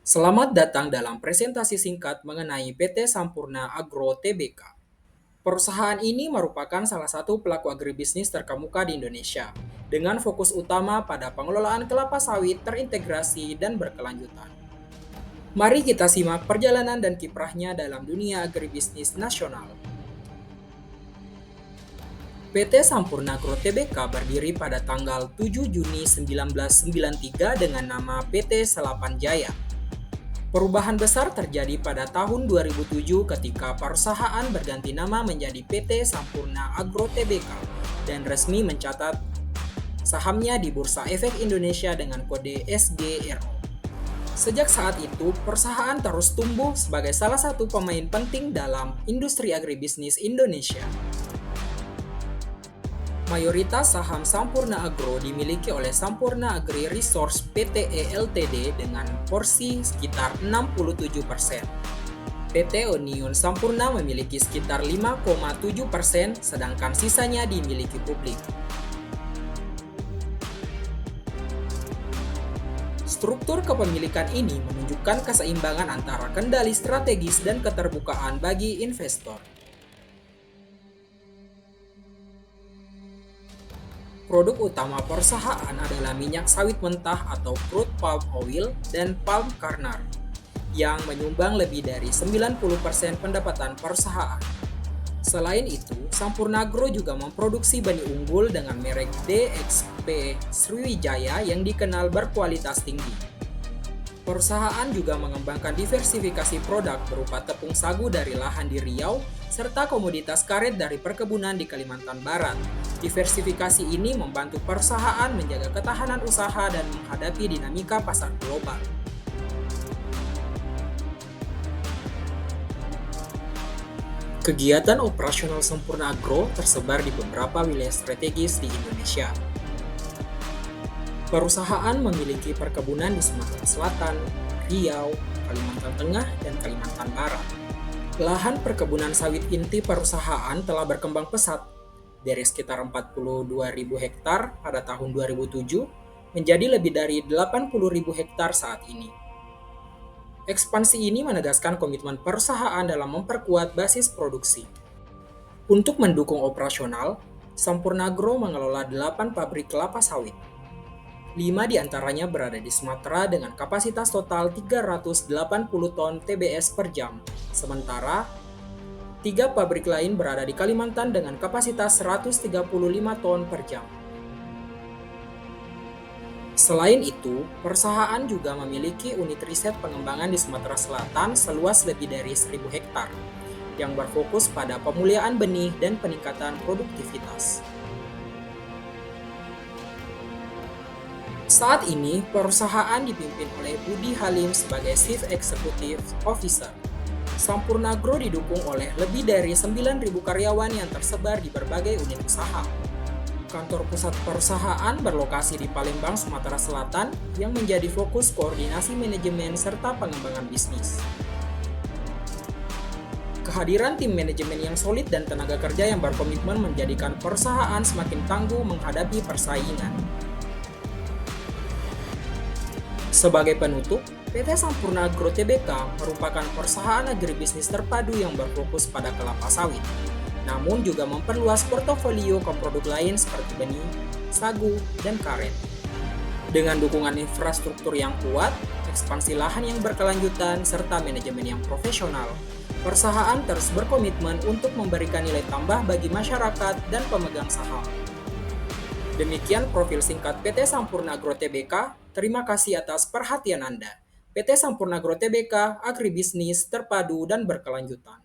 Selamat datang dalam presentasi singkat mengenai PT Sampurna Agro Tbk. Perusahaan ini merupakan salah satu pelaku agribisnis terkemuka di Indonesia, dengan fokus utama pada pengelolaan kelapa sawit terintegrasi dan berkelanjutan. Mari kita simak perjalanan dan kiprahnya dalam dunia agribisnis nasional. PT Sampurna Agro Tbk berdiri pada tanggal 7 Juni 1993 dengan nama PT Selapan Jaya. Perubahan besar terjadi pada tahun 2007 ketika perusahaan berganti nama menjadi PT Sampurna Agro Tbk dan resmi mencatat sahamnya di Bursa Efek Indonesia dengan kode SGRO. Sejak saat itu, perusahaan terus tumbuh sebagai salah satu pemain penting dalam industri agribisnis Indonesia. Mayoritas saham Sampurna Agro dimiliki oleh Sampurna Agri Resource Pte Ltd dengan porsi sekitar 67%. PT Onion Sampurna memiliki sekitar 5,7%, sedangkan sisanya dimiliki publik. Struktur kepemilikan ini menunjukkan keseimbangan antara kendali strategis dan keterbukaan bagi investor. Produk utama perusahaan adalah minyak sawit mentah atau crude palm oil dan palm kernel, yang menyumbang lebih dari 90% pendapatan perusahaan. Selain itu, Sampurna Agro juga memproduksi benih unggul dengan merek DXP Sriwijaya yang dikenal berkualitas tinggi. Perusahaan juga mengembangkan diversifikasi produk berupa tepung sagu dari lahan di Riau, serta komoditas karet dari perkebunan di Kalimantan Barat. Diversifikasi ini membantu perusahaan menjaga ketahanan usaha dan menghadapi dinamika pasar global. Kegiatan operasional Sampurna Agro tersebar di beberapa wilayah strategis di Indonesia. Perusahaan memiliki perkebunan di Sumatera Selatan, Riau, Kalimantan Tengah, dan Kalimantan Barat. Lahan perkebunan sawit inti perusahaan telah berkembang pesat dari sekitar 42.000 hektar pada tahun 2007 menjadi lebih dari 80.000 hektar saat ini. Ekspansi ini menegaskan komitmen perusahaan dalam memperkuat basis produksi. Untuk mendukung operasional, Sampurna Agro mengelola 8 pabrik kelapa sawit. 5 diantaranya berada di Sumatera dengan kapasitas total 380 ton TBS per jam, sementara 3 pabrik lain berada di Kalimantan dengan kapasitas 135 ton per jam. Selain itu, perusahaan juga memiliki unit riset pengembangan di Sumatera Selatan seluas lebih dari 1.000 hektar, yang berfokus pada pemuliaan benih dan peningkatan produktivitas. Saat ini, perusahaan dipimpin oleh Budi Halim sebagai Chief Executive Officer. Sampurna Agro didukung oleh lebih dari 9.000 karyawan yang tersebar di berbagai unit usaha. Kantor pusat perusahaan berlokasi di Palembang, Sumatera Selatan, yang menjadi fokus koordinasi manajemen serta pengembangan bisnis. Kehadiran tim manajemen yang solid dan tenaga kerja yang berkomitmen menjadikan perusahaan semakin tangguh menghadapi persaingan. Sebagai penutup, PT Sampurna Agro Tbk merupakan perusahaan agribisnis terpadu yang berfokus pada kelapa sawit, namun juga memperluas portofolio ke produk lain seperti benih, sagu, dan karet. Dengan dukungan infrastruktur yang kuat, ekspansi lahan yang berkelanjutan, serta manajemen yang profesional, perusahaan terus berkomitmen untuk memberikan nilai tambah bagi masyarakat dan pemegang saham. Demikian profil singkat PT Sampurna Agro Tbk. Terima kasih atas perhatian Anda. PT Sampurna Agro Tbk, agribisnis terpadu dan berkelanjutan.